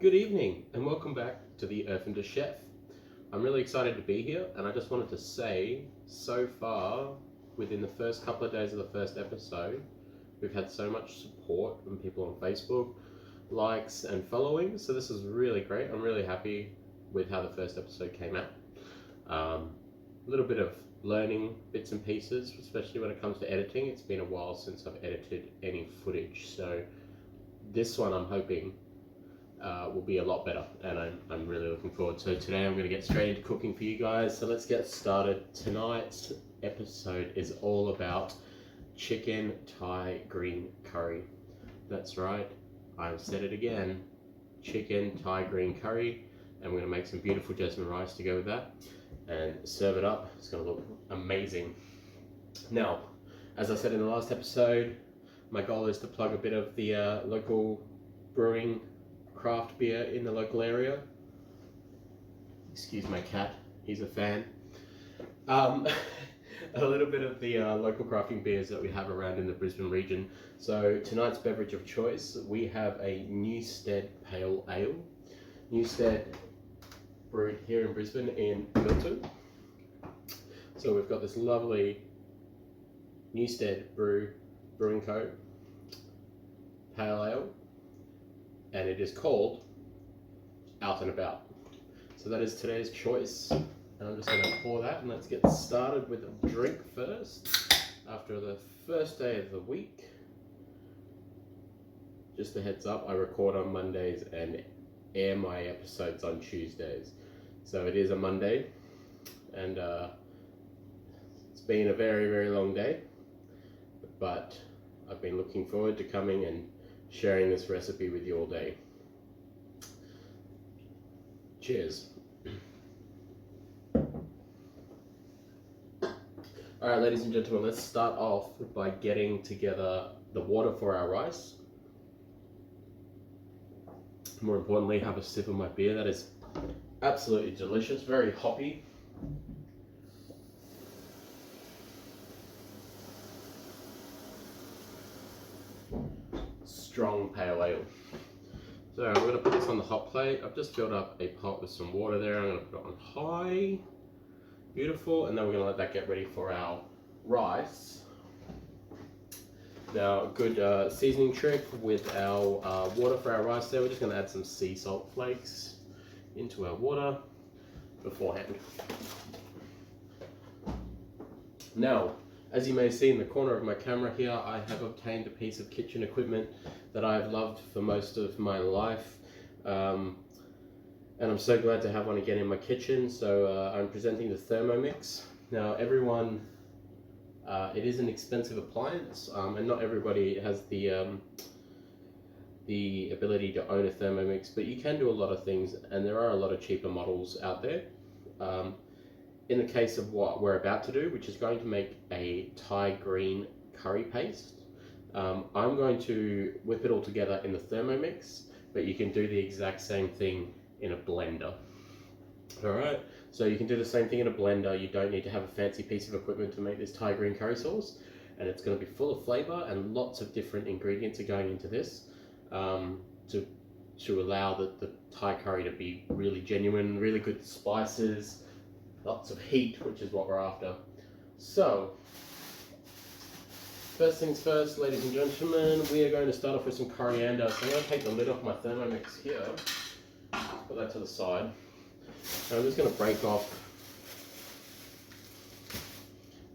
Good evening and welcome back to the Erfinder Chef. I'm really excited to be here, and I just wanted to say, so far, within the first couple of days of the first episode, we've had so much support from people on Facebook, likes and following, so this is really great. I'm really happy with how the first episode came out. A little bit of learning bits and pieces, especially when it comes to editing. It's been a while since I've edited any footage, so this one I'm hoping will be a lot better, and I'm really looking forward. So today I'm going to get straight into cooking for you guys, so let's get started. Tonight's episode is all about chicken Thai green curry. That's right, I've said it again, chicken Thai green curry, and we're going to make some beautiful jasmine rice to go with that and serve it up. It's going to look amazing. Now, as I said in the last episode, my goal is to plug a bit of the local brewing craft beer in the local area. Excuse my cat, he's a fan. A little bit of the local crafting beers that we have around in the Brisbane region. So tonight's beverage of choice, we have a Newstead Pale Ale. Newstead brewed here in Brisbane in Milton. So we've got this lovely Newstead Brewing Co. Pale Ale, and it is called Out and About. So that is today's choice, and I'm just going to pour that, and let's get started with a drink first. After the first day of the week, just a heads up, I record on Mondays and air my episodes on Tuesdays. So it is a Monday, and it's been a very, very long day, but I've been looking forward to coming and sharing this recipe with you all day. Cheers. Alright, ladies and gentlemen, let's start off by getting together the water for our rice. More importantly, have a sip of my beer. That is absolutely delicious, very hoppy. Strong pale ale. So I'm going to put this on the hot plate. I've just filled up a pot with some water there. I'm going to put it on high. Beautiful. And then we're going to let that get ready for our rice. Now, a good seasoning trick with our water for our rice there. We're just going to add some sea salt flakes into our water beforehand. Now, as you may see in the corner of my camera here, I have obtained a piece of kitchen equipment that I have loved for most of my life, and I'm so glad to have one again in my kitchen. So I'm presenting the Thermomix. Now everyone, it is an expensive appliance, and not everybody has the ability to own a Thermomix, but you can do a lot of things, and there are a lot of cheaper models out there. In the case of what we're about to do, which is going to make a Thai green curry paste, I'm going to whip it all together in the Thermomix, but you can do the exact same thing in a blender. Alright, so you can do the same thing in a blender. You don't need to have a fancy piece of equipment to make this Thai green curry sauce, and it's going to be full of flavour, and lots of different ingredients are going into this to allow the Thai curry to be really genuine, really good spices, lots of heat, which is what we're after. So, first things first, ladies and gentlemen, we are going to start off with some coriander. So I'm going to take the lid off my Thermomix here, put that to the side, and I'm just going to break off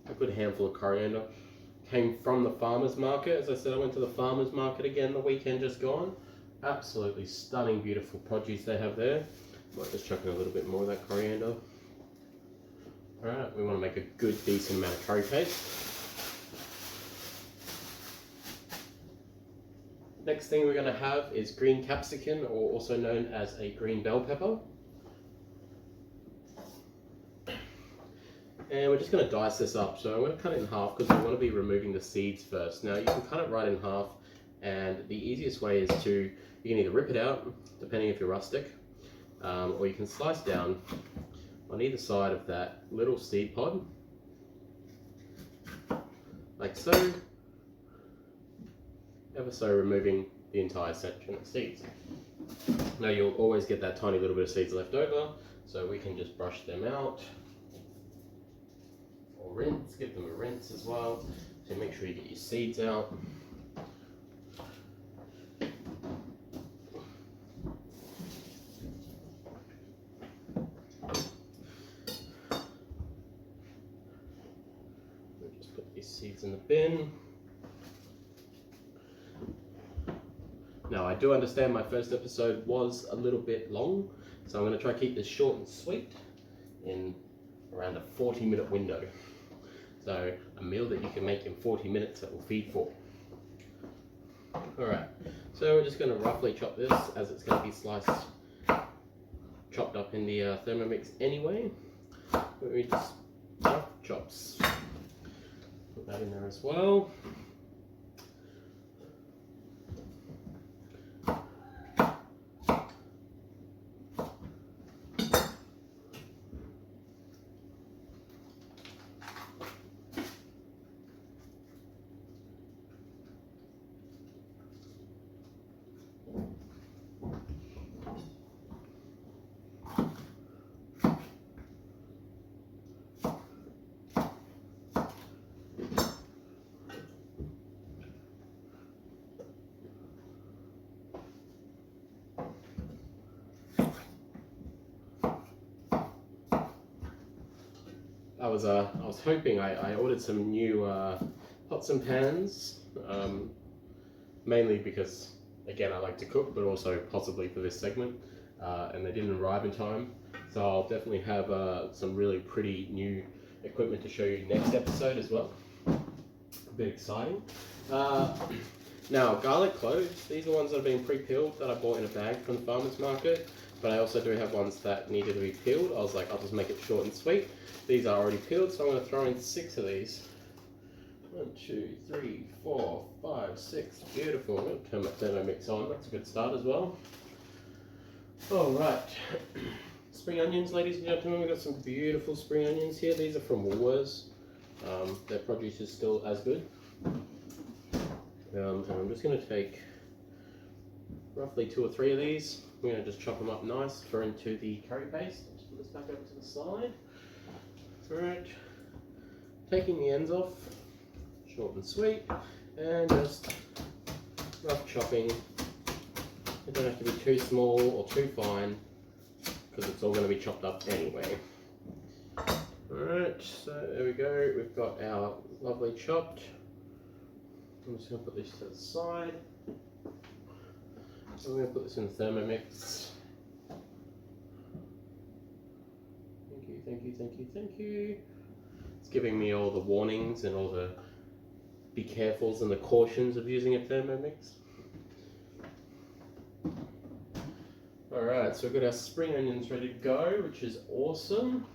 a good handful of coriander. Came from the farmer's market. As I said, I went to the farmer's market again the weekend just gone. Absolutely stunning, beautiful produce they have there. Might just chuck in a little bit more of that coriander. Alright, we want to make a good, decent amount of curry paste. Next thing we're going to have is green capsicum, or also known as a green bell pepper. And we're just going to dice this up. So I'm going to cut it in half because we want to be removing the seeds first. Now you can cut it right in half, and the easiest way is you can either rip it out, depending if you're rustic, or you can slice down on either side of that little seed pod, like so, ever so removing the entire section of seeds. Now you'll always get that tiny little bit of seeds left over, so we can just brush them out. Or rinse, give them a rinse as well. So make sure you get your seeds out. Just put these seeds in the bin. Now I do understand my first episode was a little bit long, so I'm going to try to keep this short and sweet in around a 40-minute window. So a meal that you can make in 40 minutes that will feed 4. Alright, so we're just going to roughly chop this as it's going to be sliced, chopped up in the Thermomix anyway. We just chops. Put that in there as well. I was hoping I ordered some new pots and pans, mainly because again I like to cook, but also possibly for this segment, and they didn't arrive in time. So I'll definitely have some really pretty new equipment to show you next episode as well. A bit exciting. Now garlic cloves, these are ones that have been pre-peeled that I bought in a bag from the farmer's market, but I also do have ones that needed to be peeled. I was like, I'll just make it short and sweet. These are already peeled, so I'm going to throw in 6 of these. 1, 2, 3, 4, 5, 6. Beautiful. I'm going to turn my Thermomix on. That's a good start as well. Alright. Spring onions, ladies and gentlemen. We've got some beautiful spring onions here. These are from Woolworths. Their produce is still as good. And I'm just going to take roughly 2 or 3 of these. We're going to just chop them up nice for into the curry paste. Just put this back over to the side. Alright, taking the ends off, short and sweet, and just rough chopping. It don't have to be too small or too fine, because it's all going to be chopped up anyway. Alright, so there we go, we've got our lovely chopped. I'm just going to put this to the side. I'm going to put this in the Thermomix. Thank you. It's giving me all the warnings and all the be carefuls and the cautions of using a Thermomix. Alright, so we've got our spring onions ready to go, which is awesome.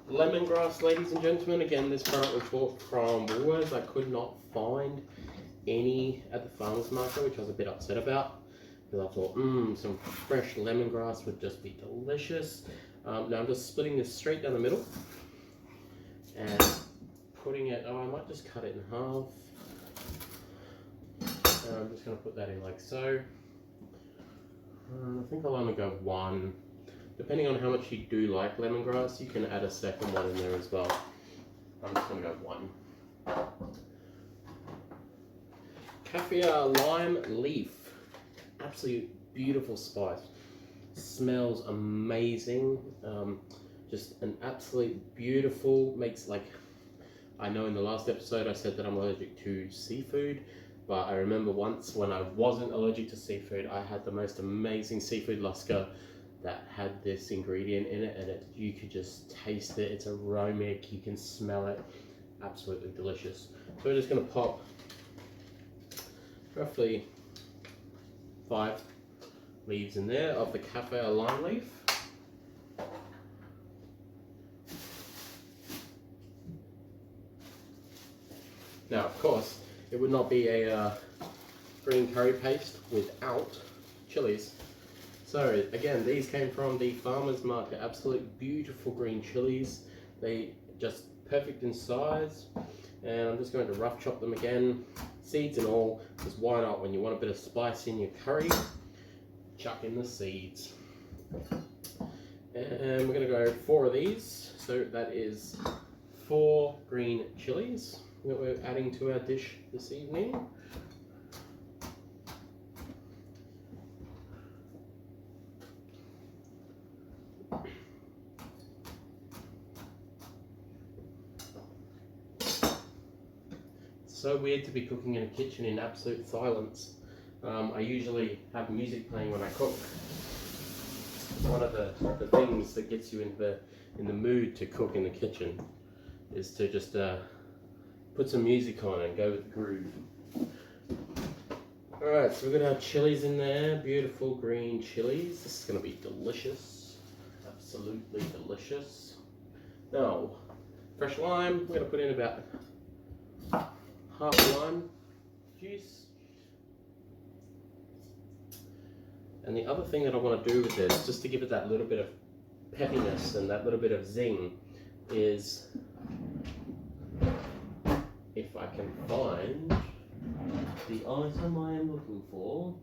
Lemongrass, ladies and gentlemen. Again, this product was bought from Woolworths. I could not find any at the farmer's market, which I was a bit upset about, because I thought, some fresh lemongrass would just be delicious. Now I'm just splitting this straight down the middle and putting it, I might just cut it in half. And I'm just going to put that in like so. I think I'll only go 1. Depending on how much you do like lemongrass, you can add a second one in there as well. I'm just going to go 1. Kaffir lime leaf. Absolute beautiful spice. Smells amazing. Just an absolute beautiful, makes like, I know in the last episode I said that I'm allergic to seafood, but I remember once when I wasn't allergic to seafood, I had the most amazing seafood lusca that had this ingredient in it, and you could just taste it. It's aromatic, you can smell it, absolutely delicious. So we're just going to pop roughly 5 leaves in there of the Kaffir lime leaf. Now, of course, it would not be a green curry paste without chilies. So again, these came from the farmer's market. Absolute beautiful green chilies. They just perfect in size. And I'm just going to rough chop them again, seeds and all, because why not when you want a bit of spice in your curry. chuck in the seeds. And we're going to go 4 of these. So that is 4 green chilies that we're adding to our dish this evening. So weird to be cooking in a kitchen in absolute silence. I usually have music playing when I cook. One of the things that gets you in the mood to cook in the kitchen is to just put some music on and go with the groove. Alright, so we've got our chilies in there, beautiful green chilies. This is going to be delicious, absolutely delicious. Now, fresh lime, we're going to put in about half a lime juice. And the other thing that I want to do with this, just to give it that little bit of peppiness and that little bit of zing, is if I can find the item I am looking for.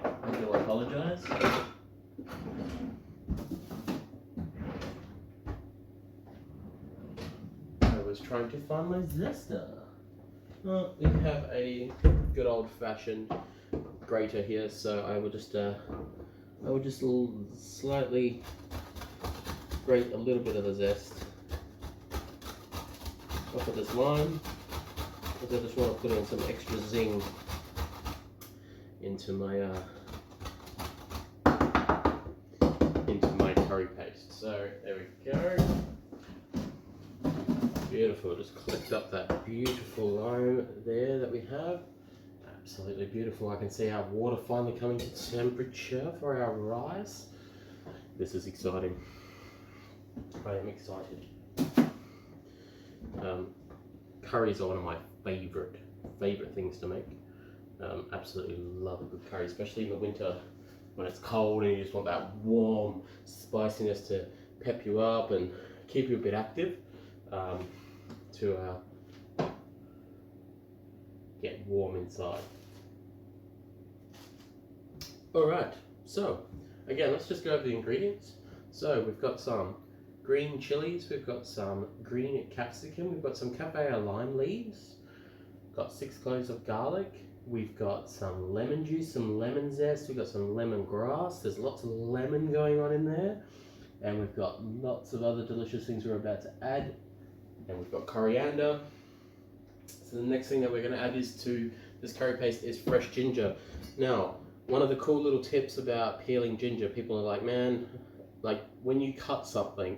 I do apologize. Trying to find my zester. Well, we have a good old-fashioned grater here, so I will just slightly grate a little bit of the zest off of this lime, because I just want to put in some extra zing into my curry paste. So there we go. Beautiful, just clicked up that beautiful lime there that we have. Absolutely beautiful. I can see our water finally coming to temperature for our rice. This is exciting. I am excited. Curries are one of my favorite things to make. Absolutely love a good curry, especially in the winter when it's cold and you just want that warm spiciness to pep you up and keep you a bit active. To get warm inside. Alright, so again, let's just go over the ingredients. So we've got some green chilies, we've got some green capsicum, we've got some cafe au lime leaves, got 6 cloves of garlic, we've got some lemon juice, some lemon zest, we've got some lemongrass, there's lots of lemon going on in there, and we've got lots of other delicious things we're about to add. And we've got coriander. So the next thing that we're going to add to this curry paste is fresh ginger. Now, one of the cool little tips about peeling ginger, people are like, man, like when you cut something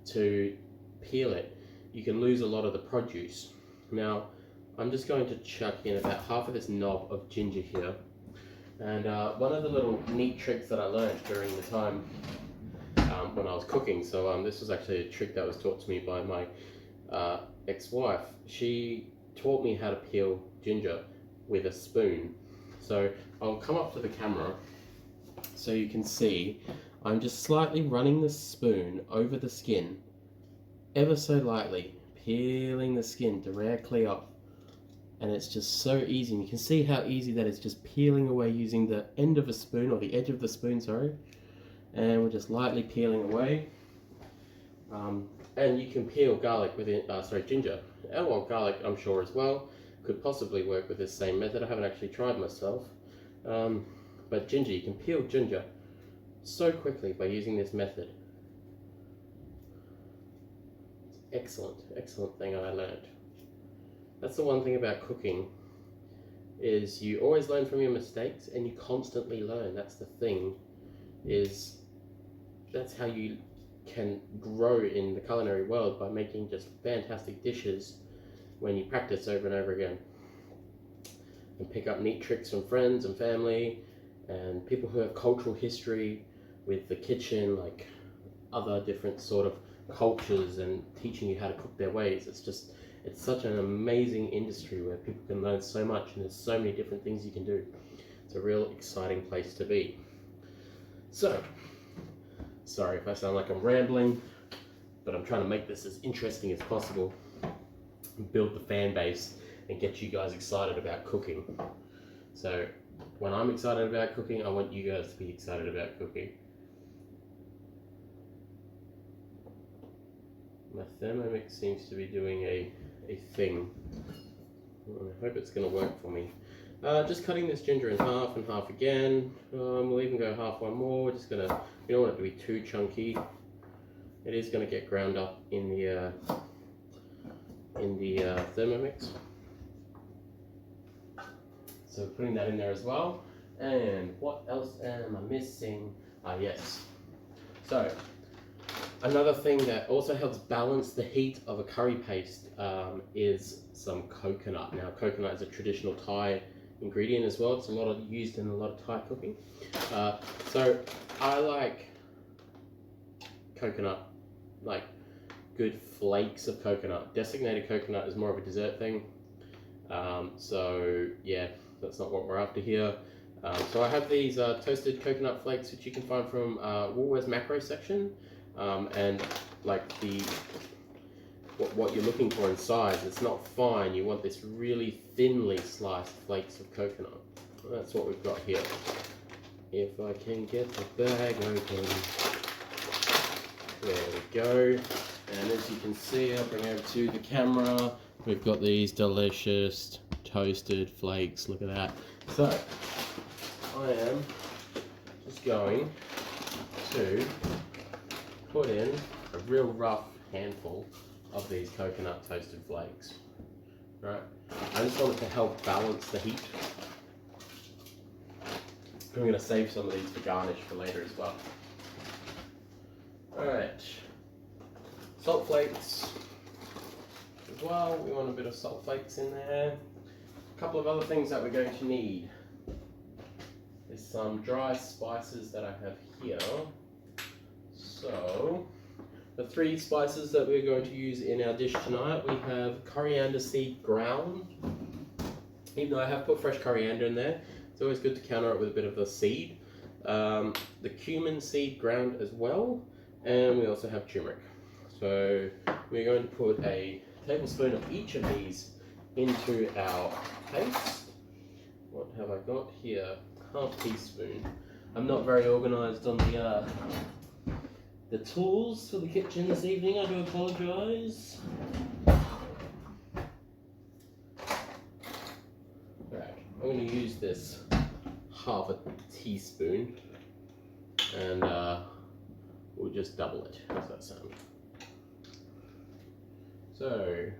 to peel it, you can lose a lot of the produce. Now, I'm just going to chuck in about half of this knob of ginger here. And one of the little neat tricks that I learned during the time when I was cooking, so this was actually a trick that was taught to me by my ex-wife. She taught me how to peel ginger with a spoon. So I'll come up to the camera so you can see I'm just slightly running the spoon over the skin, ever so lightly, peeling the skin directly off. And it's just so easy, and you can see how easy that is, just peeling away using the end of a spoon, or the edge of the spoon, sorry. And we're just lightly peeling away. And you can peel garlic with it, ginger. And well, garlic I'm sure as well could possibly work with this same method. I haven't actually tried myself. But ginger, you can peel ginger so quickly by using this method. Excellent, excellent thing I learned. That's the one thing about cooking, is you always learn from your mistakes and you constantly learn. That's the thing, that's how you can grow in the culinary world, by making just fantastic dishes when you practice over and over again and pick up neat tricks from friends and family and people who have cultural history with the kitchen, like other different sort of cultures, and teaching you how to cook their ways. It's such an amazing industry where people can learn so much, and there's so many different things you can do. It's a real exciting place to be. So, sorry if I sound like I'm rambling, but I'm trying to make this as interesting as possible. build the fan base and get you guys excited about cooking. So when I'm excited about cooking, I want you guys to be excited about cooking. My Thermomix seems to be doing a thing. I hope it's going to work for me. Just cutting this ginger in half and half again. We'll even go half one more. We're just going to, we don't want it to be too chunky. It is going to get ground up in the Thermomix. So putting that in there as well. And what else am I missing? Yes. So another thing that also helps balance the heat of a curry paste is some coconut. Now, coconut is a traditional Thai ingredient as well. It's used in a lot of Thai cooking. So I like coconut, like good flakes of coconut. Desiccated coconut is more of a dessert thing. So yeah, that's not what we're after here. So I have these toasted coconut flakes, which you can find from Woolworths macro section. And like what you're looking for in size, it's not fine. You want this really thinly sliced flakes of coconut. That's what we've got here. If I can get the bag open. There we go. And as you can see, I'll bring over to the camera. We've got these delicious toasted flakes. Look at that. So I am just going to put in a real rough handful of these coconut toasted flakes. Right? I just want it to help balance the heat. I'm going to save some of these for garnish for later as well. Alright. Salt flakes as well. We want a bit of salt flakes in there. A couple of other things that we're going to need. There's some dry spices that I have here. So, the 3 spices that we're going to use in our dish tonight, we have coriander seed ground. Even though I have put fresh coriander in there, it's always good to counter it with a bit of the seed. The cumin seed ground as well, and we also have turmeric. So we're going to put a tablespoon of each of these into our paste. What have I got here? Half teaspoon. I'm not very organised on the tools for the kitchen this evening. I do apologise. Right, I'm going to use this half a teaspoon, and we'll just double it. How's that sound? So,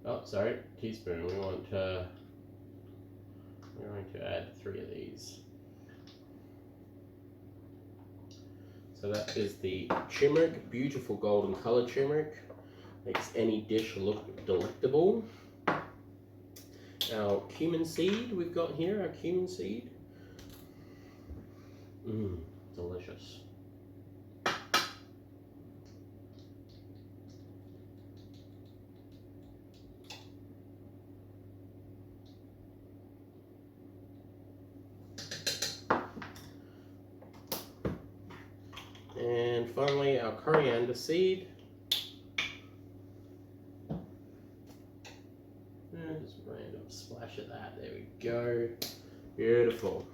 oh sorry, teaspoon. We're going to add 3 of these. So that is the turmeric, beautiful golden colour turmeric. Makes any dish look delectable. Our cumin seed we've got here, our cumin seed. Delicious. And finally, our coriander seed. And just a random splash of that. There we go. Beautiful.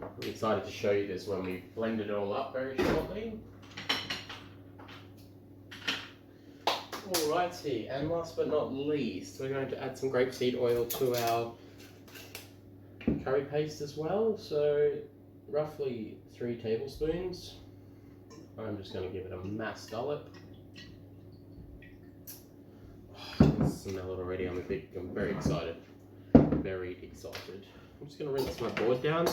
I'm excited to show you this when we blend it all up very shortly. Alrighty, and last but not least, we're going to add some grapeseed oil to our curry paste as well. So roughly 3 tablespoons. I'm just going to give it a mass dollop. I can smell it already. I'm very excited. Very excited. I'm just going to rinse my board down.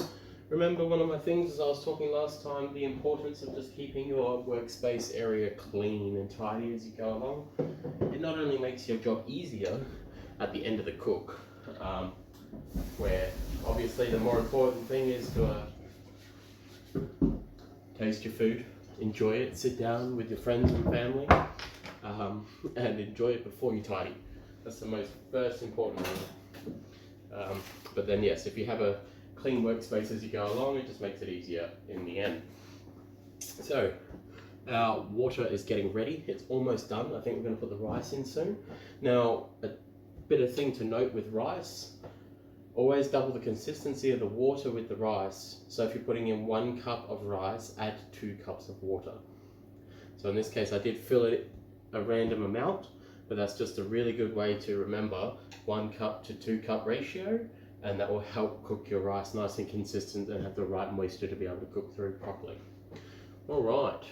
Remember, one of my things, as I was talking last time, the importance of just keeping your workspace area clean and tidy as you go along. It not only makes your job easier at the end of the cook, where obviously the more important thing is to taste your food, enjoy it, sit down with your friends and family, and enjoy it before you tidy. That's the most first important thing. But then yes, if you have a clean workspace as you go along, it just makes it easier in the end. So Our water is getting ready. It's almost done. I think we're going to put the rice in soon. Now, a bit of thing to note with rice, always double the consistency of the water with the rice. So if you're putting in 1 cup of rice, add 2 cups of water. So in this case, I did fill it a random amount, but that's just a really good way to remember 1 cup to 2 cup ratio, and that will help cook your rice nice and consistent and have the right moisture to be able to cook through properly. All right.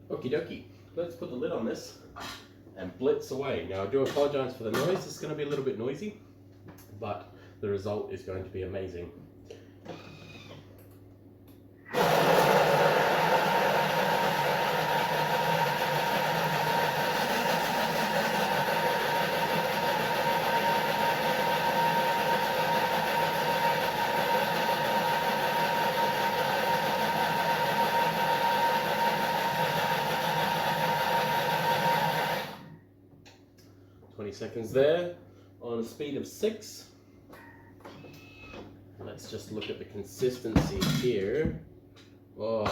Okie dokie, let's put the lid on this and blitz away. Now I do apologise for the noise, it's going to be a little bit noisy, but the result is going to be amazing. 20 seconds there on a speed of 6. Let's just look at the consistency here. Oh,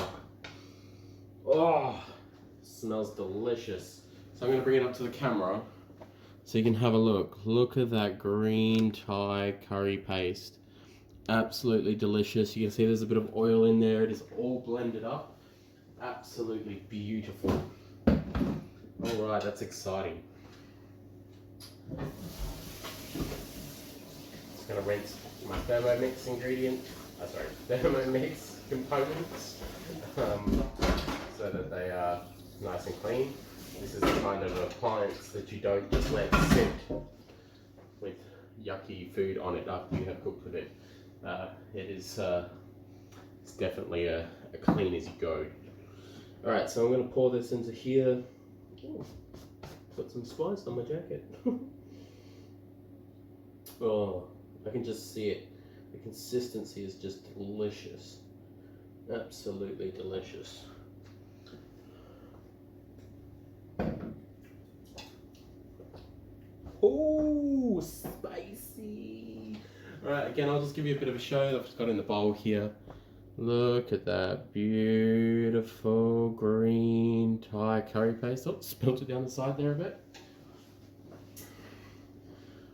smells delicious. So I'm going to bring it up to the camera so you can have a look. Look at that green Thai curry paste. Absolutely delicious. You can see there's a bit of oil in there. It is all blended up. Absolutely beautiful. All right, that's exciting. Just going to rinse my Thermomix Thermomix components so that they are nice and clean. This is the kind of appliance that you don't just let sit with yucky food on it after you have cooked with it. It's definitely a clean as you go. Alright, so I'm going to pour this into here. Ooh, put some spice on my jacket. Oh, I can just see it. The consistency is just delicious. Absolutely delicious. Oh, spicy. Alright, again, I'll just give you a bit of a show. I've just got in the bowl here. Look at that beautiful green Thai curry paste. Oh, spilled it down the side there a bit.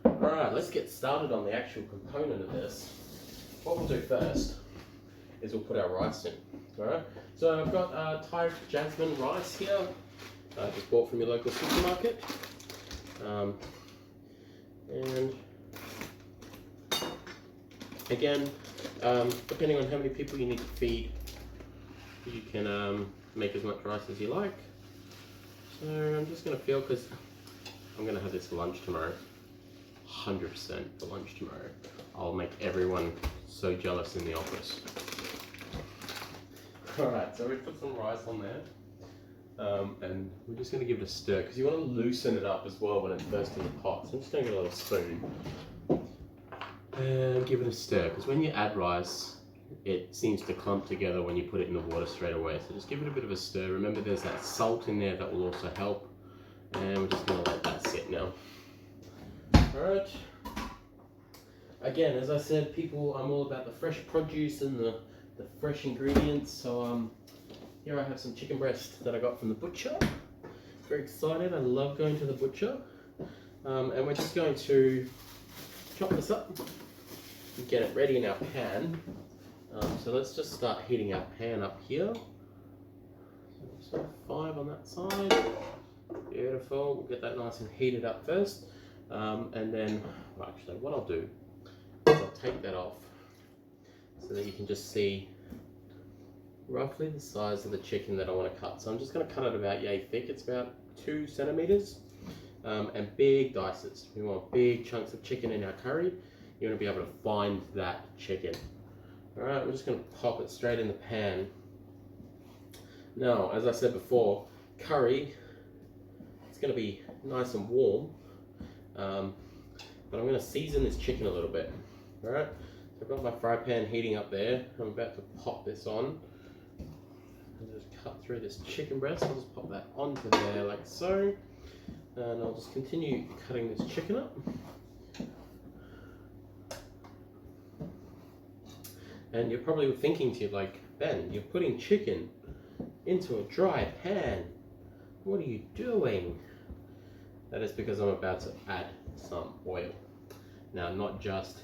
Alright, let's get started on the actual component of this. What we'll do first is we'll put our rice in. Alright, so I've got Thai jasmine rice here. Just bought from your local supermarket. And again, depending on how many people you need to feed, you can make as much rice as you like. So I'm just going to feel, because I'm going to have this for lunch tomorrow. 100% for lunch tomorrow. I'll make everyone so jealous in the office. Alright, so we've put some rice on there. And we're just going to give it a stir, because you want to loosen it up as well when it's first in the pot. So I'm just going to get a little spoon and give it a stir, because when you add rice, it seems to clump together when you put it in the water straight away. So just give it a bit of a stir. Remember, there's that salt in there that will also help. And we're just going to let that sit now. Alright. Again, as I said, people, I'm all about the fresh produce and the fresh ingredients. So here I have some chicken breast that I got from the butcher. Very excited. I love going to the butcher. And we're just going to chop this up and get it ready in our pan. So let's just start heating our pan up here. So 5 on that side. Beautiful. We'll get that nice and heated up first. And then, well, actually, what I'll do is I'll take that off so that you can just see roughly the size of the chicken that I want to cut. So I'm just going to cut it about yay thick. It's about 2 centimeters. And big dices. We want big chunks of chicken in our curry. You want to be able to find that chicken. Alright, we're just going to pop it straight in the pan. Now, as I said before, curry, it's going to be nice and warm. But I'm going to season this chicken a little bit. Alright, so I've got my fry pan heating up there. I'm about to pop this on. I'll just cut through this chicken breast. I'll just pop that onto there like so. And I'll just continue cutting this chicken up. And you're probably thinking to you like, Ben, you're putting chicken into a dry pan. What are you doing? That is because I'm about to add some oil. Now, not just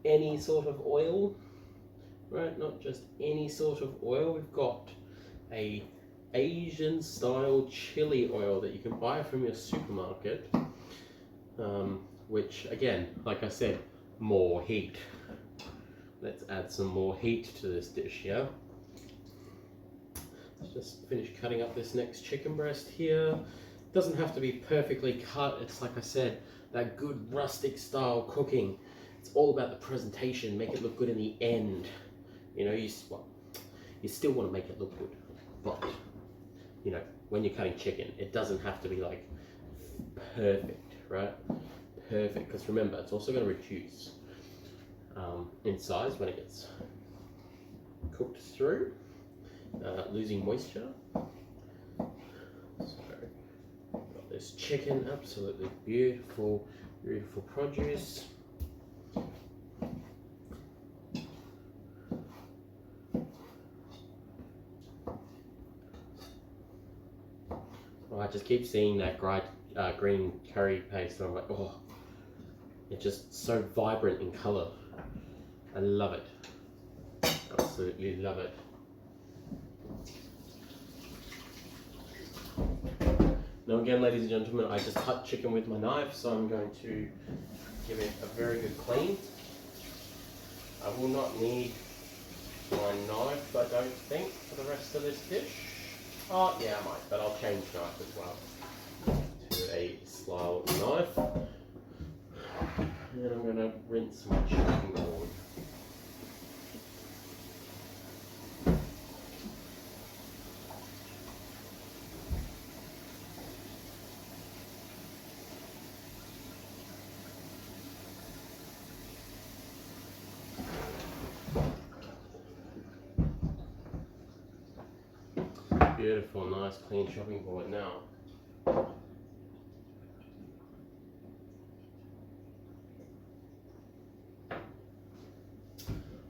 any sort of oil, right? Not just any sort of oil. We've got a Asian style chili oil that you can buy from your supermarket, which again, like I said, more heat. Let's add some more heat to this dish here. Let's just finish cutting up this next chicken breast here. Doesn't have to be perfectly cut. It's like I said, that good rustic style cooking. It's all about the presentation. Make it look good in the end. You know, you still want to make it look good, but you know, when you're cutting chicken, it doesn't have to be like perfect, right? Perfect, because remember, it's also going to reduce in size when it gets cooked through, losing moisture. So, got this chicken, absolutely beautiful, beautiful produce. Oh, I just keep seeing that green curry paste, and I'm like, oh, it's just so vibrant in colour. I love it. Absolutely love it. Now again, ladies and gentlemen, I just cut chicken with my knife, so I'm going to give it a very good clean. I will not need my knife, I don't think, for the rest of this dish. Oh yeah, I might, but I'll change knife as well to a slide knife. And I'm going to rinse my chicken board. Beautiful, nice, clean chopping board now.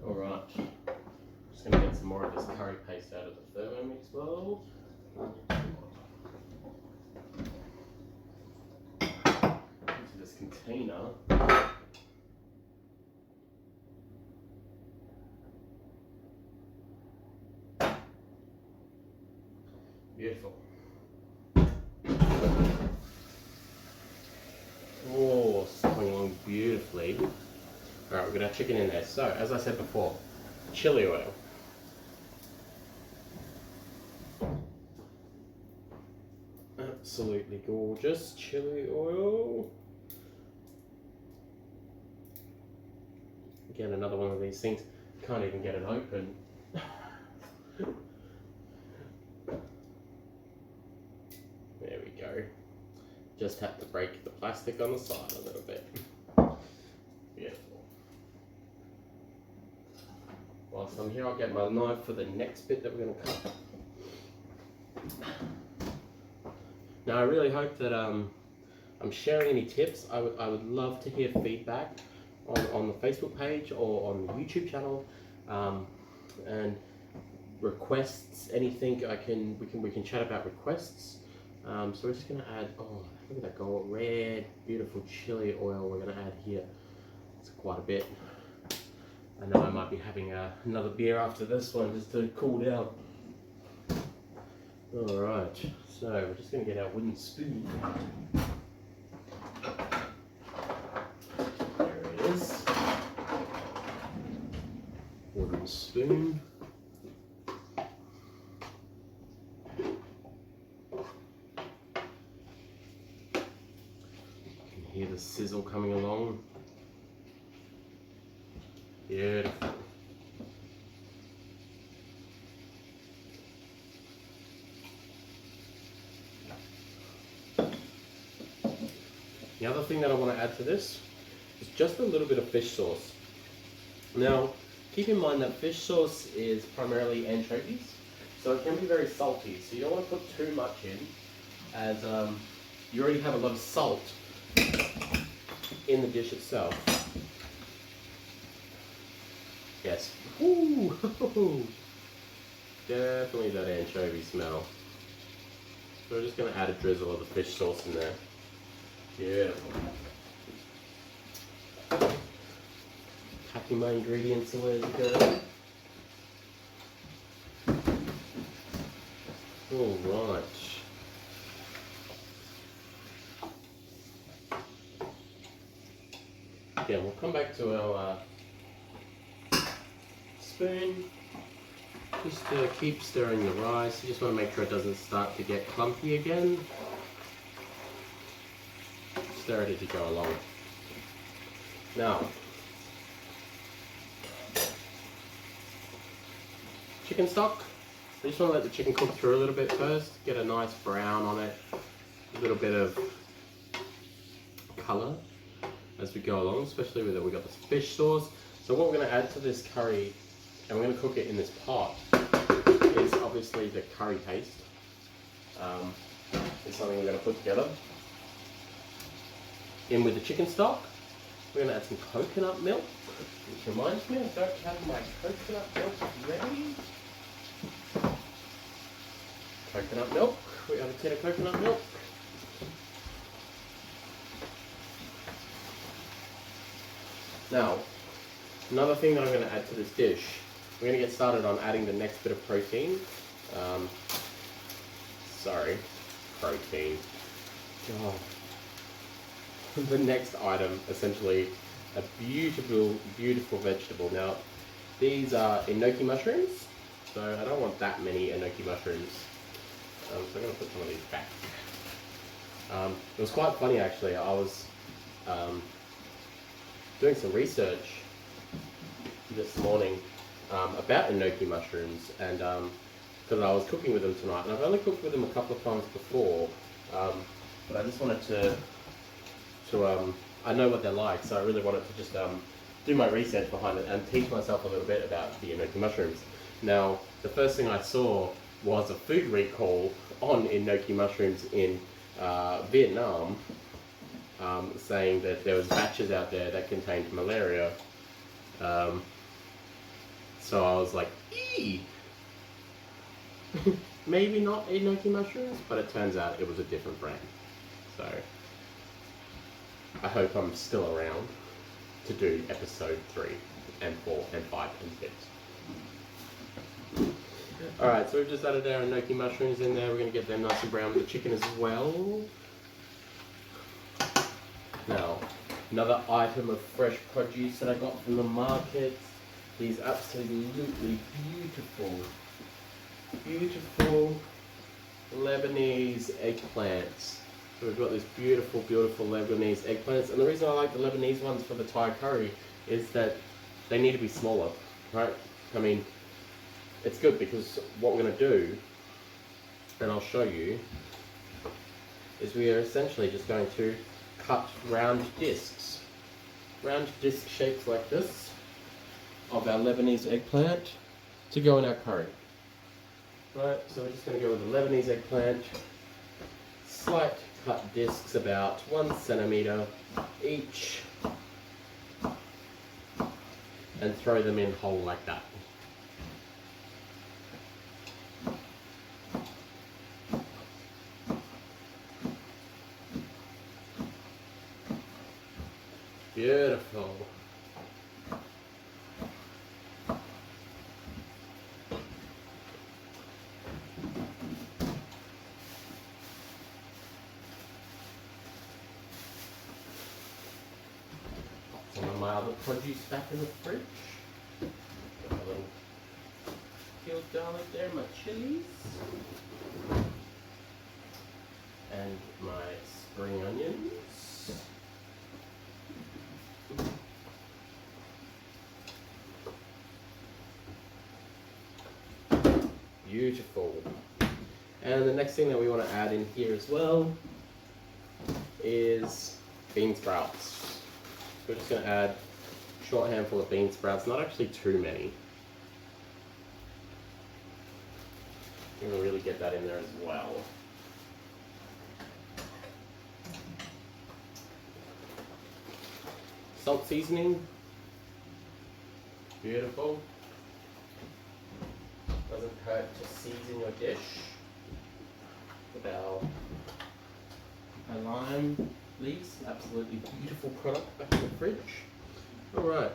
Alright, just going to get some more of this curry paste out of the Thermomix bowl. Into this container. Beautiful. Oh, it's coming along beautifully. Alright, we've got our chicken in there. So, as I said before, chili oil. Absolutely gorgeous chili oil. Again, another one of these things, can't even get it open. There we go. Just have to break the plastic on the side a little bit. Beautiful. Whilst I'm here, I'll get my knife for the next bit that we're going to cut. Now, I really hope that I'm sharing any tips. I would love to hear feedback on the Facebook page or on the YouTube channel, and requests. Anything we can chat about requests. So we're just going to add, oh, look at that gold red, beautiful chili oil we're going to add here. It's quite a bit. I know I might be having another beer after this one just to cool down. Alright, so we're just going to get our wooden spoon. There it is. Wooden spoon. Hear the sizzle coming along. Beautiful. The other thing that I want to add to this is just a little bit of fish sauce. Now, keep in mind that fish sauce is primarily anchovies, so it can be very salty, so you don't want to put too much in, as you already have a lot of salt in the dish itself. Yes. Ooh. Definitely that anchovy smell. So we're just going to add a drizzle of the fish sauce in there. Beautiful. Packing my ingredients away as we go. Alright. Yeah, we'll come back to our spoon. Just keep stirring the rice. You just want to make sure it doesn't start to get clumpy again. Stir it as you go along. Now, chicken stock. I just want to let the chicken cook through a little bit first. Get a nice brown on it. A little bit of colour as we go along, especially with it. We've got this fish sauce. So what we're going to add to this curry, and we're going to cook it in this pot, is obviously the curry paste. It's something we're going to put together. In with the chicken stock, we're going to add some coconut milk, which reminds me I don't have my coconut milk ready. Coconut milk, we have a tin of coconut milk. Now, another thing that I'm going to add to this dish, we're going to get started on adding the next bit of protein. Protein. God. The next item, essentially a beautiful, beautiful vegetable. Now, these are enoki mushrooms, so I don't want that many enoki mushrooms. So I'm going to put some of these back. It was quite funny actually. I was doing some research this morning about enoki mushrooms, and because I was cooking with them tonight, and I've only cooked with them a couple of times before, but I just wanted to I know what they're like, so I really wanted to just do my research behind it and teach myself a little bit about the enoki mushrooms. Now, the first thing I saw was a food recall on enoki mushrooms in Vietnam, saying that there was batches out there that contained malaria. So I was like, eee! Maybe not enoki mushrooms, but it turns out it was a different brand. So I hope I'm still around to do episode 3 and 4 and 5 and 6. Alright, so we've just added our enoki mushrooms in there. We're going to get them nice and brown with the chicken as well. Now, another item of fresh produce that I got from the market. These absolutely beautiful Lebanese eggplants. So we've got these beautiful Lebanese eggplants, and the reason I like the Lebanese ones for the Thai curry is that they need to be smaller, right? I mean, it's good because what we're going to do, and I'll show you, is we are essentially just going to cut round discs shapes like this of our Lebanese eggplant to go in our curry. Right, so we're just going to go with the Lebanese eggplant, slight cut discs about 1 centimeter each, and throw them in whole like that. Beautiful. Some of my other produce back in the fridge. Got a little peeled garlic there, my chilies, and my spring onions. Beautiful. And the next thing that we want to add in here as well is bean sprouts. We're just going to add a short handful of bean sprouts, not actually too many. You're going to really get that in there as well. Salt seasoning. beautiful. Doesn't hurt to season your dish with our lime leaves. Absolutely beautiful product back in the fridge. Alright,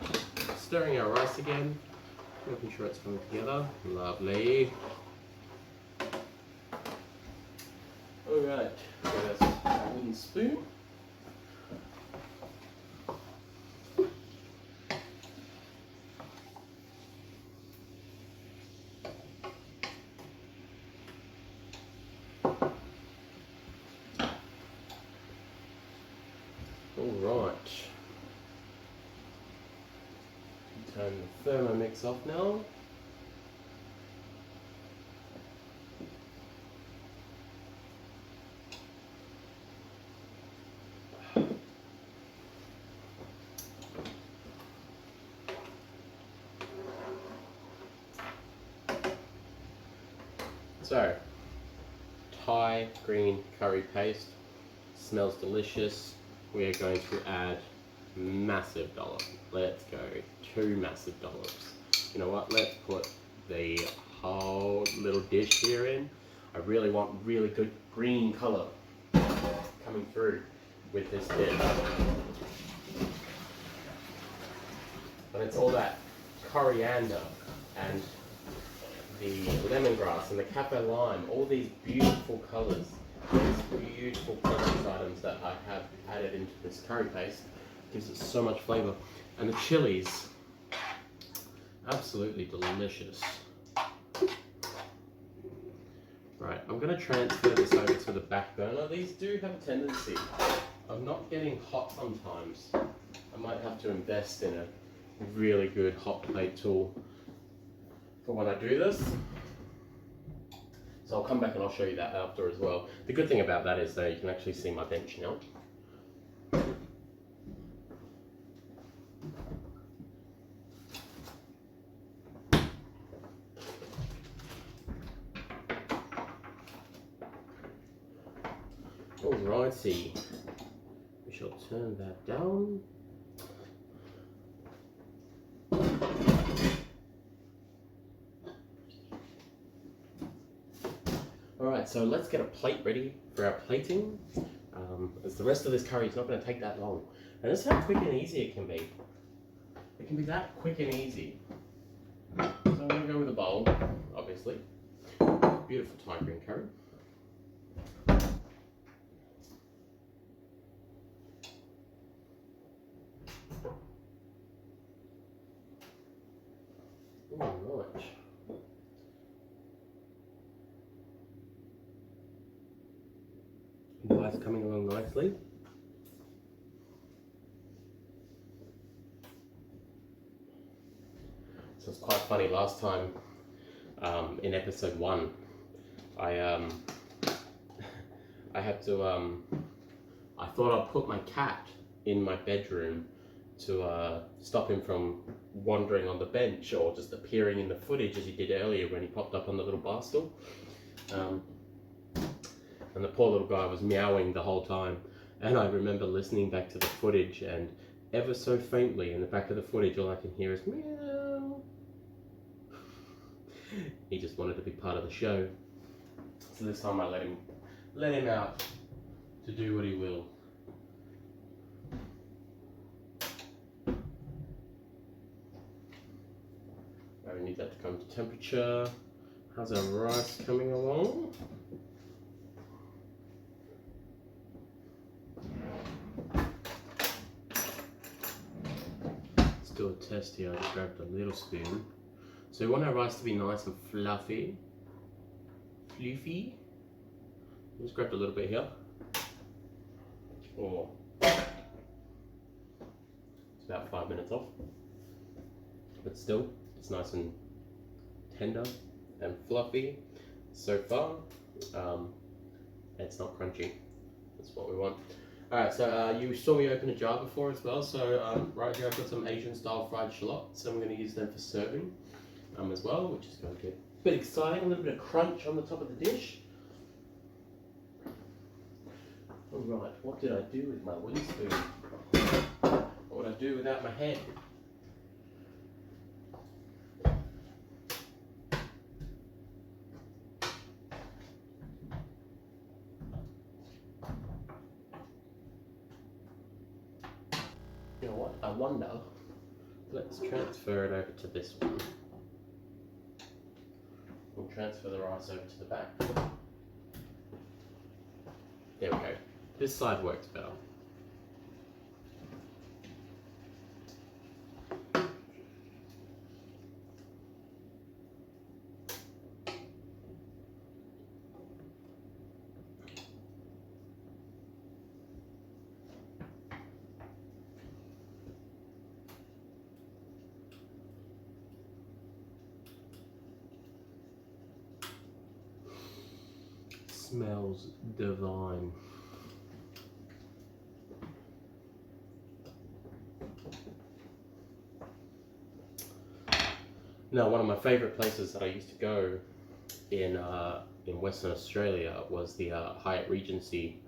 stirring our rice again, making sure it's coming together. Lovely. Alright, there's a wooden spoon. Alright. Turn the Thermomix off now. So, Thai green curry paste, smells delicious. We are going to add massive dollop. Let's go, 2 massive dollops. You know what, let's put the whole little dish here in. I really want really good green colour coming through with this dish. But it's all that coriander and the lemongrass and the cafe lime, all these beautiful colours, these beautiful product items that I have added into this curry paste, gives it so much flavour. And the chilies, absolutely delicious. Right, I'm going to transfer this over to the back burner. These do have a tendency of not getting hot sometimes. I might have to invest in a really good hot plate tool for when I do this. So I'll come back and I'll show you that after as well. The good thing about that is that you can actually see my bench now. Alrighty, we shall turn that down. Alright, so let's get a plate ready for our plating, as the rest of this curry is not going to take that long. And this is how quick and easy it can be. It can be that quick and easy. So I'm going to go with a bowl, obviously. Beautiful Thai green curry. Alright. The rice coming along nicely. So it's quite funny, last time in episode 1 I had to I thought I'd put my cat in my bedroom to stop him from wandering on the bench or just appearing in the footage as he did earlier when he popped up on the little bar stool. And the poor little guy was meowing the whole time. And I remember listening back to the footage, and ever so faintly in the back of the footage all I can hear is meow. He just wanted to be part of the show. So this time I let him out to do what he will. I need that to come to temperature. How's our rice coming along? Let's do a test here. I just grabbed a little spoon. So we want our rice to be nice and fluffy. Just grabbed a little bit here. Oh, it's about 5 minutes off. But still, it's nice and tender and fluffy so far. It's not crunchy. That's what we want. Alright, so you saw me open a jar before as well. So right here I've got some Asian style fried shallots. So I'm going to use them for serving as well, which is going to get a bit exciting. A little bit of crunch on the top of the dish. Alright, what did I do with my wooden spoon? What would I do without my head? You know what? I wonder. Let's transfer it over to this one. We'll transfer the rice over to the back. There we go. This side works better. Smells divine. Now, one of my favourite places that I used to go in Western Australia was the Hyatt Regency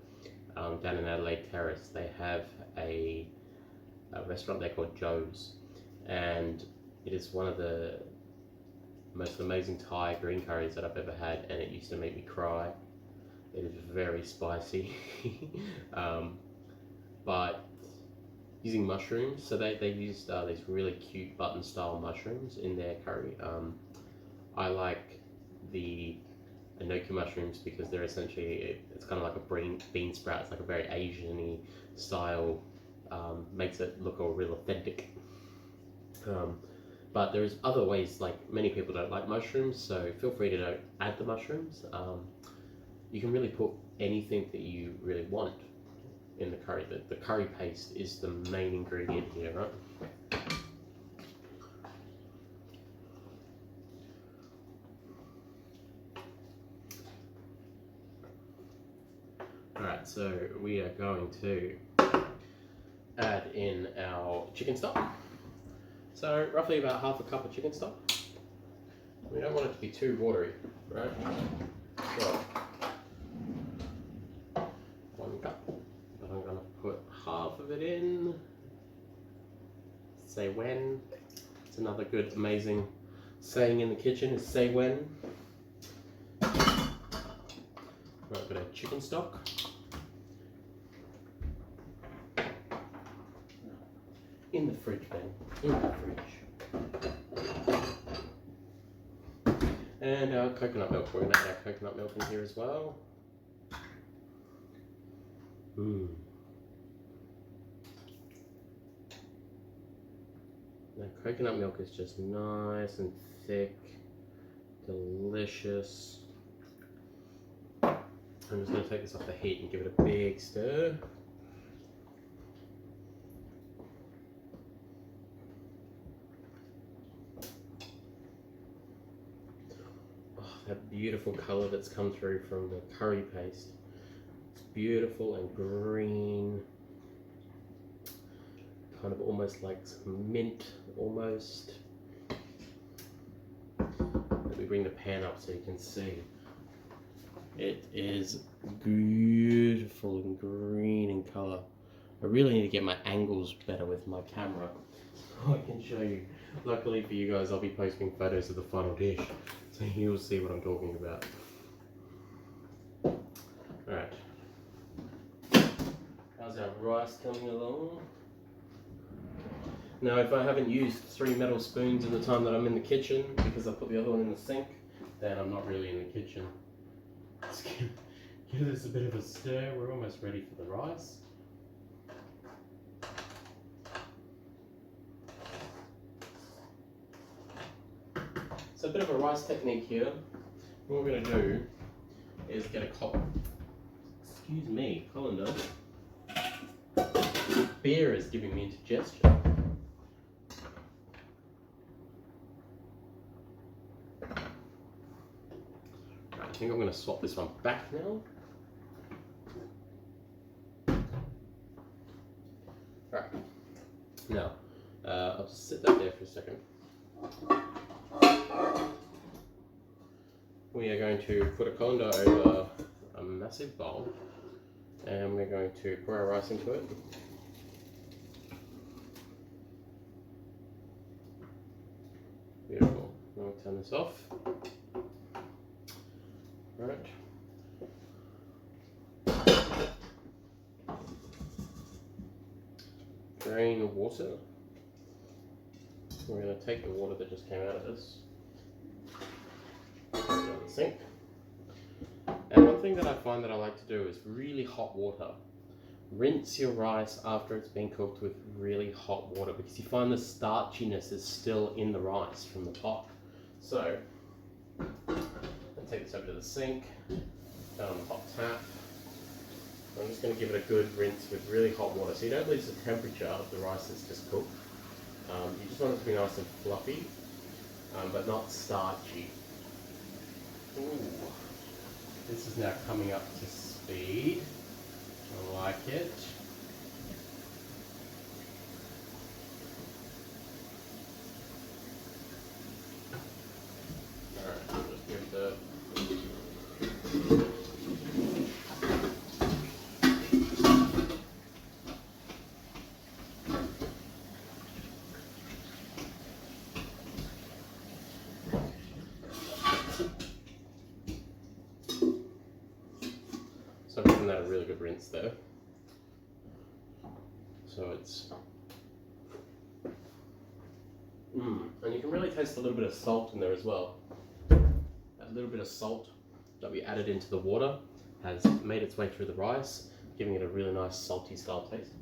down in Adelaide Terrace. They have a restaurant there called Joe's, and it is one of the most amazing Thai green curries that I've ever had, and it used to make me cry. It is very spicy, but using mushrooms. So they used these really cute button style mushrooms in their curry. I like the enoki mushrooms because they're essentially, it's kind of like a bean sprout. It's like a very Asian-y style, makes it look all real authentic. But there's other ways, like many people don't like mushrooms, so feel free to don't add the mushrooms. You can really put anything that you really want in the curry. The curry paste is the main ingredient here, right? Alright, so we are going to add in our chicken stock. So roughly about half a cup of chicken stock. We don't want it to be too watery, right? So, 1 cup, but I'm going to put half of it in. Say when. It's another good, amazing saying in the kitchen is say when. Right, a bit of chicken stock. In the fridge, Ben. In the fridge. And our coconut milk. We're going to add our coconut milk in here as well. Now, coconut milk is just nice and thick, delicious. I'm just going to take this off the heat and give it a big stir. That beautiful colour that's come through from the curry paste. It's beautiful and green, kind of almost like some mint, almost. Let me bring the pan up so you can see. It is beautiful and green in colour. I really need to get my angles better with my camera so I can show you. Luckily for you guys, I'll be posting photos of the final dish, so you'll see what I'm talking about. Alright. How's our rice coming along? Now, if I haven't used 3 metal spoons in the time that I'm in the kitchen, because I put the other one in the sink, then I'm not really in the kitchen. Let's give this a bit of a stir. We're almost ready for the rice. So a bit of a rice technique here. What we're going to do is get a excuse me, colander. Beer is giving me indigestion. Right, I think I'm going to swap this one back now. Right, now I'll just sit that there for a second. We are going to put a colander over a massive bowl, and we're going to pour our rice into it. Beautiful. Now we'll turn this off. Right. drain the water. We're going to take the water that just came out of this, put it on the sink. And one thing that I find that I like to do is really hot water. Rinse your rice after it's been cooked with really hot water, because you find the starchiness is still in the rice from the pot. So, I'll take this over to the sink, down on the hot tap. I'm just going to give it a good rinse with really hot water, so you don't lose the temperature of the rice that's just cooked. You just want it to be nice and fluffy, but not starchy. Ooh, this is now coming up to speed. I like it. Alright, I'll just give the So I'm giving that a really good rinse there. So it's and you can really taste a little bit of salt in there as well. That little bit of salt that we added into the water has made its way through the rice, giving it a really nice salty style taste.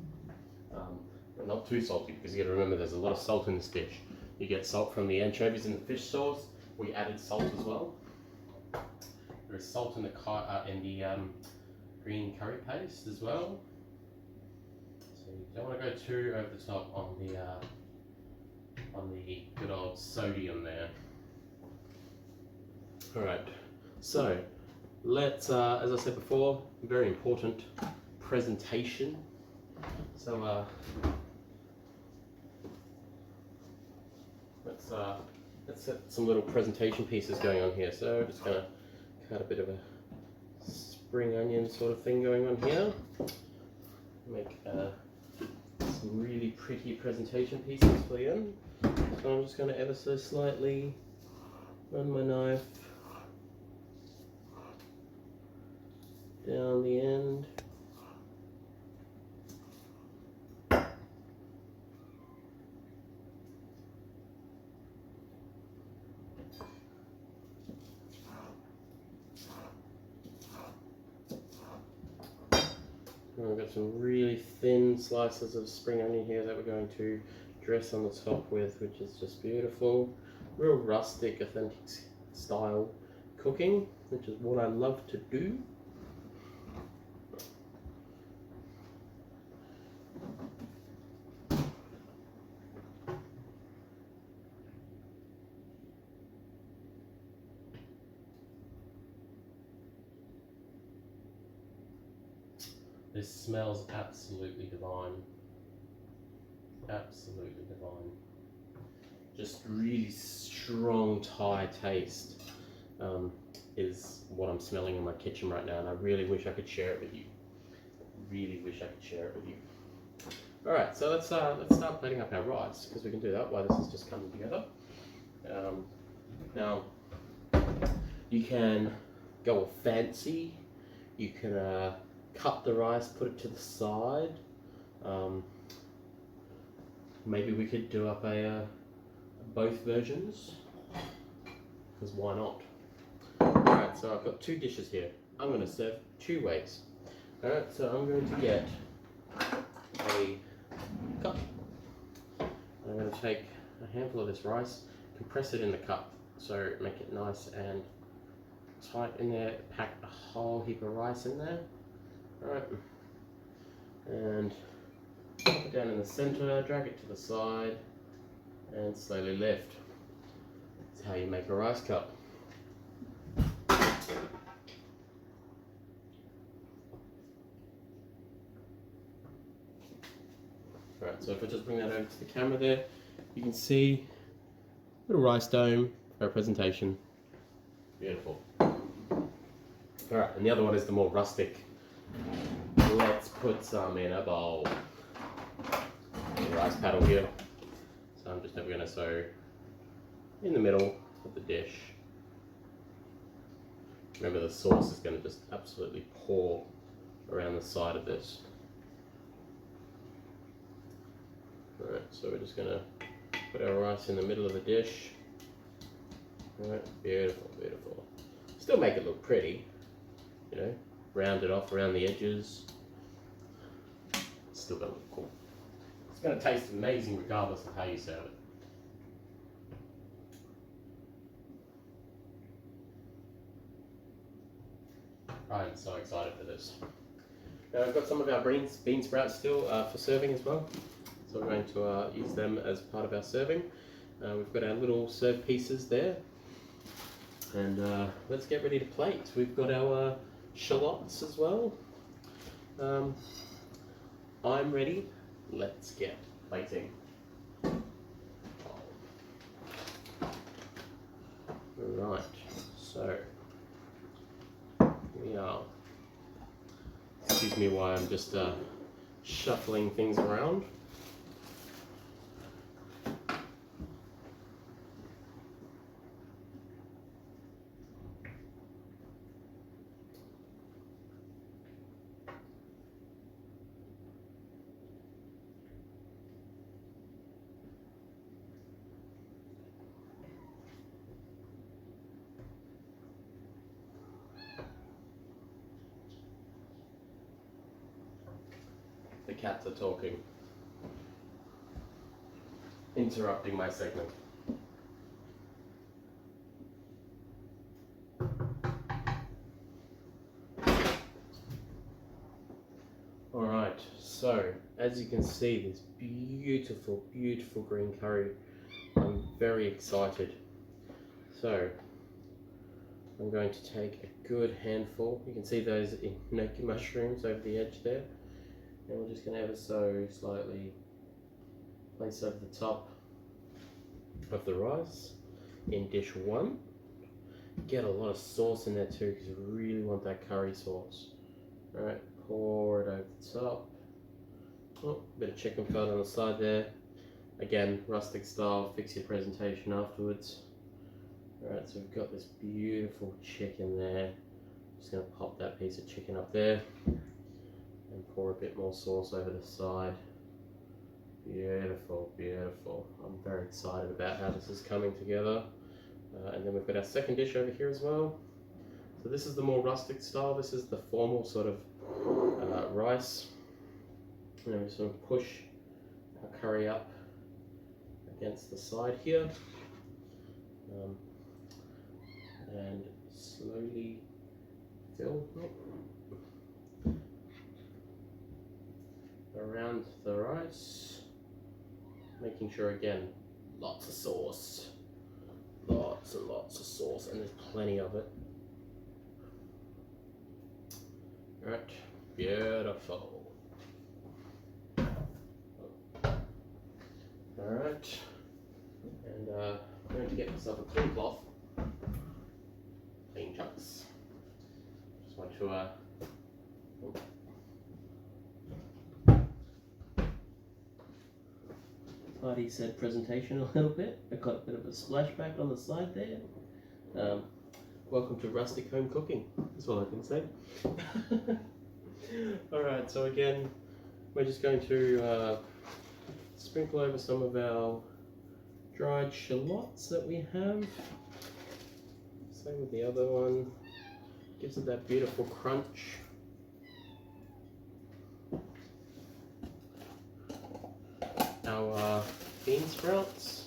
But not too salty, because you got to remember there's a lot of salt in this dish. You get salt from the anchovies in the fish sauce. We added salt as well. There is salt in the green curry paste as well. So you don't want to go too over the top on the good old sodium there. Alright, so let's, as I said before, very important, presentation. So let's set some little presentation pieces going on here. So just going to cut a bit of a spring onion sort of thing going on here. Make some really pretty presentation pieces for you. So I'm just going to ever so slightly run my knife down the end. And we've got some really thin slices of spring onion here that we're going to dress on the top with, which is just beautiful. Real rustic, authentic style cooking, which is what I love to do. This smells absolutely divine. Absolutely divine. Just really strong Thai taste is what I'm smelling in my kitchen right now, and I really wish I could share it with you. Really wish I could share it with you. All right, so let's start plating up our rice, because we can do that while this is just coming together. Now, you can go all fancy. You can cut the rice, put it to the side. Maybe we could do up both versions, because why not? Alright, so I've got two dishes here. I'm going to serve two ways. Alright, so I'm going to get a cup. I'm going to take a handful of this rice, compress it in the cup, so make it nice and tight in there, pack a whole heap of rice in there. Alright, and pop it down in the center, drag it to the side, and slowly lift. That's how you make a rice cup. Alright, so if I just bring that over to the camera there, you can see a little rice dome for our presentation. Beautiful. Alright, and the other one is the more rustic. Let's put some in a bowl. The rice paddle here. So I'm just never going to sew in the middle of the dish. Remember, the sauce is going to just absolutely pour around the side of this. So we're just gonna put our rice in the middle of the dish. Alright, beautiful, beautiful. Still make it look pretty, you know, round it off around the edges. Still gonna look cool. It's gonna taste amazing regardless of how you serve it. I'm so excited for this. Now I've got some of our bean sprouts still for serving as well. So we're going to use them as part of our serving. We've got our little serve pieces there. And let's get ready to plate. We've got our shallots as well. I'm ready. Let's get plating. Right, so we are. Excuse me while I'm just shuffling things around. The cats are talking, interrupting my segment. Alright, so as you can see, this beautiful, beautiful green curry. I'm very excited. So I'm going to take a good handful. You can see those enoki mushrooms over the edge there. And we're just going to ever so slightly place over the top of the rice in dish one. Get a lot of sauce in there too, because you really want that curry sauce. Alright, pour it over the top. Oh, a bit of chicken fat on the side there. Again, rustic style, fix your presentation afterwards. Alright, so we've got this beautiful chicken there. Just going to pop that piece of chicken up there. And pour a bit more sauce over the side. Beautiful, beautiful. I'm very excited about how this is coming together. And then we've got our second dish over here as well. So this is the more rustic style. This is the formal sort of rice. And then we sort of push our curry up against the side here. And slowly fill around the rice, making sure again, lots of sauce, lots and lots of sauce, and there's plenty of it. Right, beautiful. Alright, and I'm going to get myself a clean cloth, clean chunks. Just want to Party said presentation a little bit. I got a bit of a splashback on the side there. Welcome to rustic home cooking, that's all I can say. Alright, so again, we're just going to sprinkle over some of our dried shallots that we have. Same with the other one. Gives it that beautiful crunch. Our bean sprouts.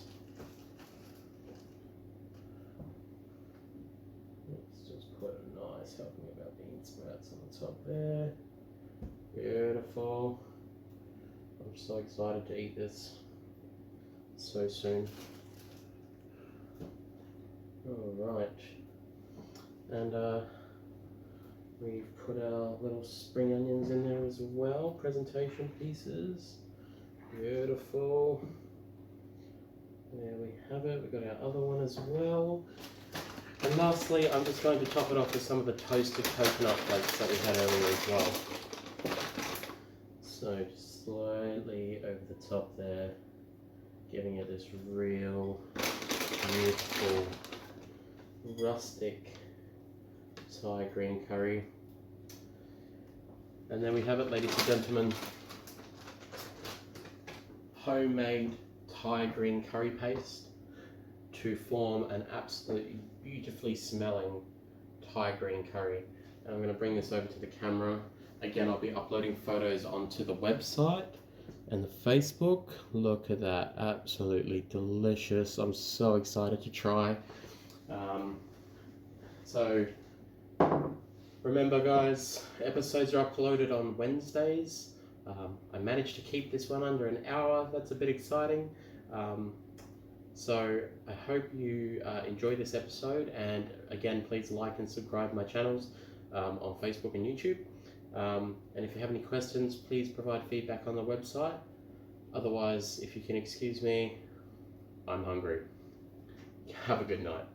Let's just put a nice helping of our bean sprouts on the top there. Beautiful. I'm so excited to eat this so soon. Alright. And we've put our little spring onions in there as well, presentation pieces. Beautiful. There we have it. We've got our other one as well. And lastly, I'm just going to top it off with some of the toasted coconut flakes that we had earlier as well. So just slightly over the top there, giving it this real beautiful rustic Thai green curry. And there we have it, ladies and gentlemen. homemade Thai green curry paste to form an absolutely beautifully smelling Thai green curry. And I'm going to bring this over to the camera. Again, I'll be uploading photos onto the website and the Facebook. Look at that, absolutely delicious. I'm so excited to try. So remember guys, episodes are uploaded on Wednesdays. I managed to keep this one under an hour. That's a bit exciting. So I hope you enjoy this episode, and again, please like and subscribe my channels on Facebook and YouTube. And if you have any questions, please provide feedback on the website. Otherwise, if you can excuse me, I'm hungry. Have a good night.